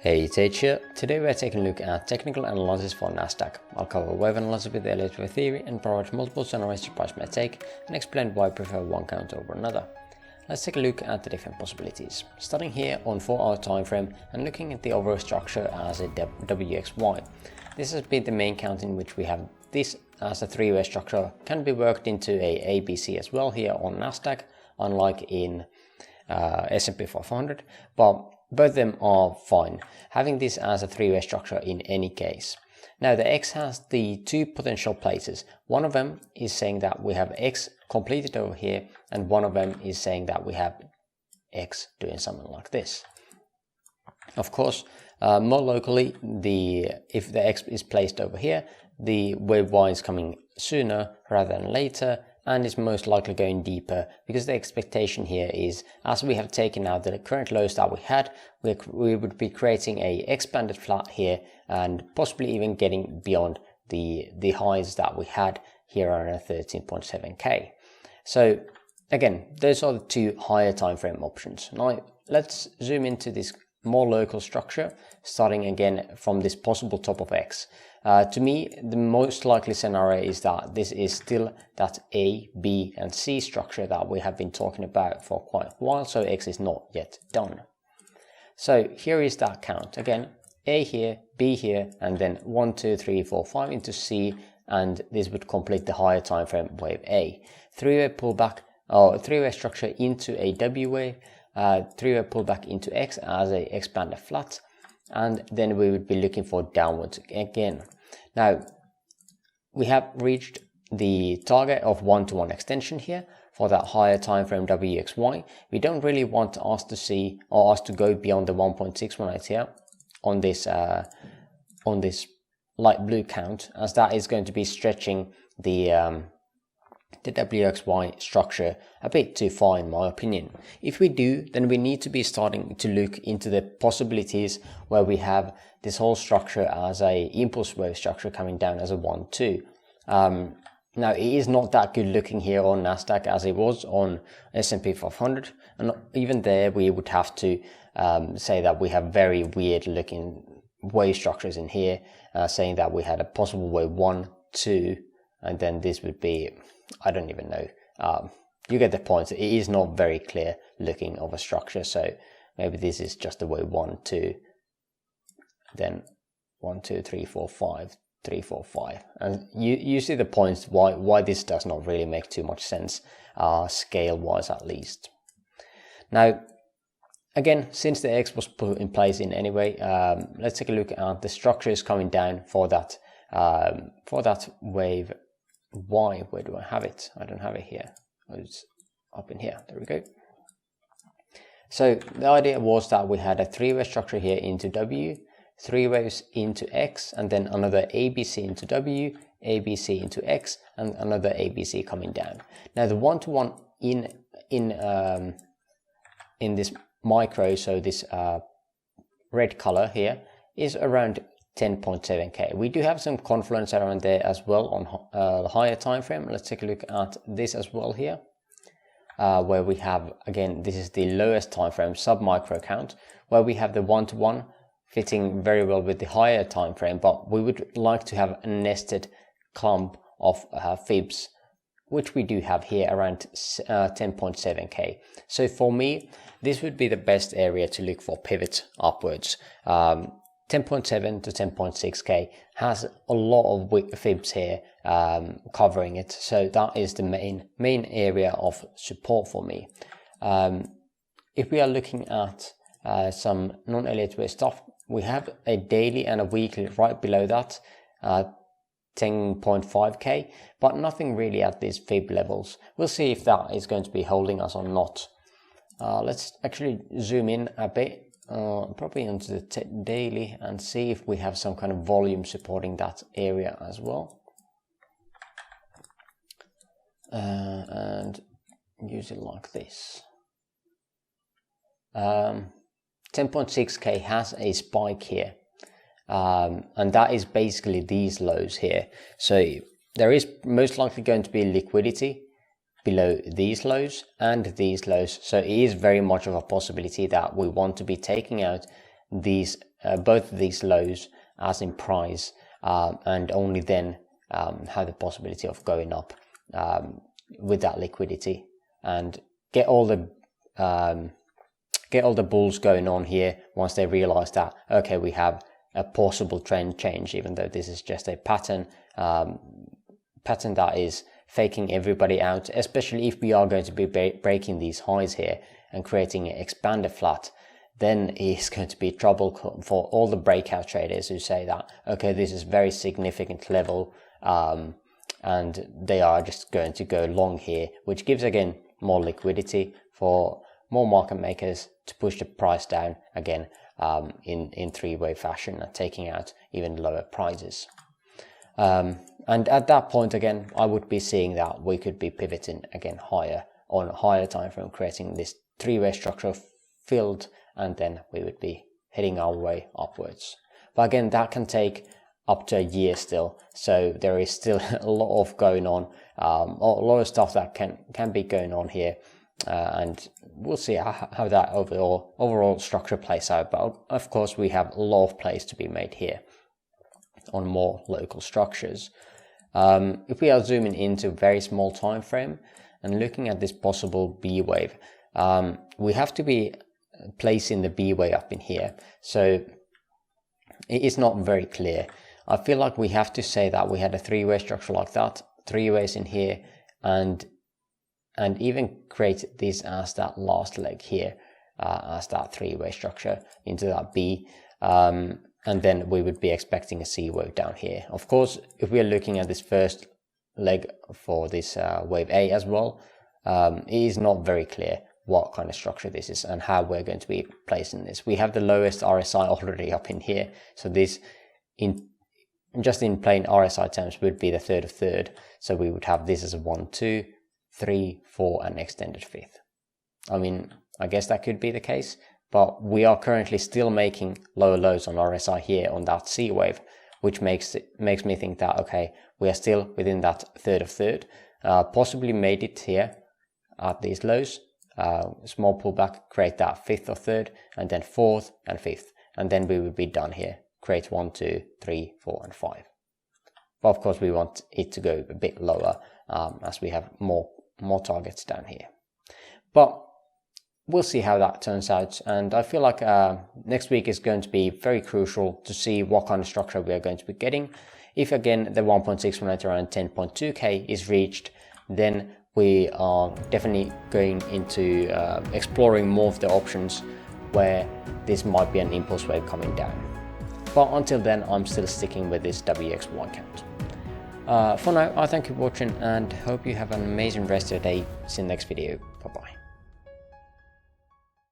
Hey, it's H here. Today we're taking a look at technical analysis for Nasdaq. I'll cover wave analysis with the Elliott Wave Theory and provide multiple scenarios the price may take and explain why I prefer one count over another. Let's take a look at the different possibilities. Starting here on 4-hour time frame and looking at the overall structure as a WXY. This has been the main count in which we have this as a three-way structure, can be worked into a ABC as well here on Nasdaq, unlike in S&P 500, but both of them are fine, having this as a three-way structure in any case. Now the X has the two potential places. One of them is saying that we have X completed over here, and one of them is saying that we have X doing something like this. Of course, more locally, if the X is placed over here, the wave Y is coming sooner rather than later, and is most likely going deeper, because the expectation here is, as we have taken out the current lows that we had, we would be creating a expanded flat here and possibly even getting beyond the highs that we had here around 13.7k. So again, those are the two higher time frame options. Now let's zoom into this more local structure, starting again from this possible top of X. To me, the most likely scenario is that this is still that A, B, and C structure that we have been talking about for quite a while, so X is not yet done. So here is that count. Again, A here, B here, and then 1, 2, 3, 4, 5 into C, and this would complete the higher time frame wave A. Three-way pullback, or three-way structure into a W wave, three-way pullback into X as a expanded flat, and then we would be looking for downwards again. Now we have reached the target of 1-to-1 extension here for that higher time frame WXY. We don't really want us to see, or us to go beyond the 1.618 here on this light blue count, as that is going to be stretching the WXY structure a bit too far in my opinion. If we do, then we need to be starting to look into the possibilities where we have this whole structure as a impulse wave structure coming down as a 1-2. Now it is not that good looking here on Nasdaq as it was on S&P 500, and even there we would have to say that we have very weird looking wave structures in here, saying that we had a possible wave 1, 2, and then this would be, I don't even know. You get the point. It is not very clear looking of a structure, so maybe this is just the way 1, 2, then 1, 2, 3, 4, 5, 3, 4, 5, and you see the points why this does not really make too much sense, scale wise at least. Now again, since the X was put in place in any way, let's take a look at the structure is coming down for that wave Y. Where do I have it? I don't have it here. It's up in here. There we go. So the idea was that we had a three-way structure here into W, three waves into X, and then another ABC into W, ABC into X, and another ABC coming down. Now the 1-to-1 in this micro, so this red color here, is around 10.7k. We do have some confluence around there as well on the higher time frame. Let's take a look at this as well here, where we have, again, this is the lowest time frame sub micro count, where we have the 1-to-1 fitting very well with the higher time frame, but we would like to have a nested clump of fibs, which we do have here around 10.7k. So for me, this would be the best area to look for pivot upwards. 10.7 to 10.6k has a lot of fibs here covering it, so that is the main area of support for me. If we are looking at some non-Elliott Wave stuff, we have a daily and a weekly right below that, 10.5k, but nothing really at these fib levels. We'll see if that is going to be holding us or not. Let's actually zoom in a bit, probably onto the daily, and see if we have some kind of volume supporting that area as well, and use it like this. 10.6k has a spike here, and that is basically these lows here. So there is most likely going to be liquidity below these lows and these lows, so it is very much of a possibility that we want to be taking out these both of these lows as in price, and only then have the possibility of going up with that liquidity, and get all the bulls going on here once they realize that, okay, we have a possible trend change, even though this is just a pattern that is faking everybody out, especially if we are going to be breaking these highs here and creating an expander flat. Then it's going to be trouble for all the breakout traders who say that, okay, this is very significant level, and they are just going to go long here, which gives again more liquidity for more market makers to push the price down again in three-way fashion and taking out even lower prices. And at that point again, I would be seeing that we could be pivoting again higher on a higher time frame, creating this three-way structure filled, and then we would be heading our way upwards. But again, that can take up to a year still, so there is still a lot of going on, a lot of stuff that can be going on here, and we'll see how that overall structure plays out. But of course, we have a lot of plays to be made here on more local structures. If we are zooming into a very small time frame and looking at this possible B wave, we have to be placing the B wave up in here, so it is not very clear. I feel like we have to say that we had a three-way structure like that, three ways in here, and even create this as that last leg here, as that three-way structure into that B, and then we would be expecting a C wave down here. Of course, if we are looking at this first leg for this wave A as well, it is not very clear what kind of structure this is and how we're going to be placing this. We have the lowest RSI already up in here, so this just in plain RSI terms would be the third of third, so we would have this as a 1, 2, 3, 4 and extended fifth. I mean, I guess that could be the case, but we are currently still making lower lows on RSI here on that C wave, which makes me think that, okay, we are still within that third of third, possibly made it here at these lows, small pullback, create that fifth or third, and then fourth and fifth, and then we would be done here, create 1, 2, 3, 4 and 5. But of course we want it to go a bit lower, as we have more targets down here. But we'll see how that turns out, and I feel like next week is going to be very crucial to see what kind of structure we are going to be getting. If again the 1.618 around 10.2k is reached, then we are definitely going into exploring more of the options where this might be an impulse wave coming down. But until then, I'm still sticking with this WX1 count. For now, I thank you for watching and hope you have an amazing rest of the day. See you in the next video. Bye bye.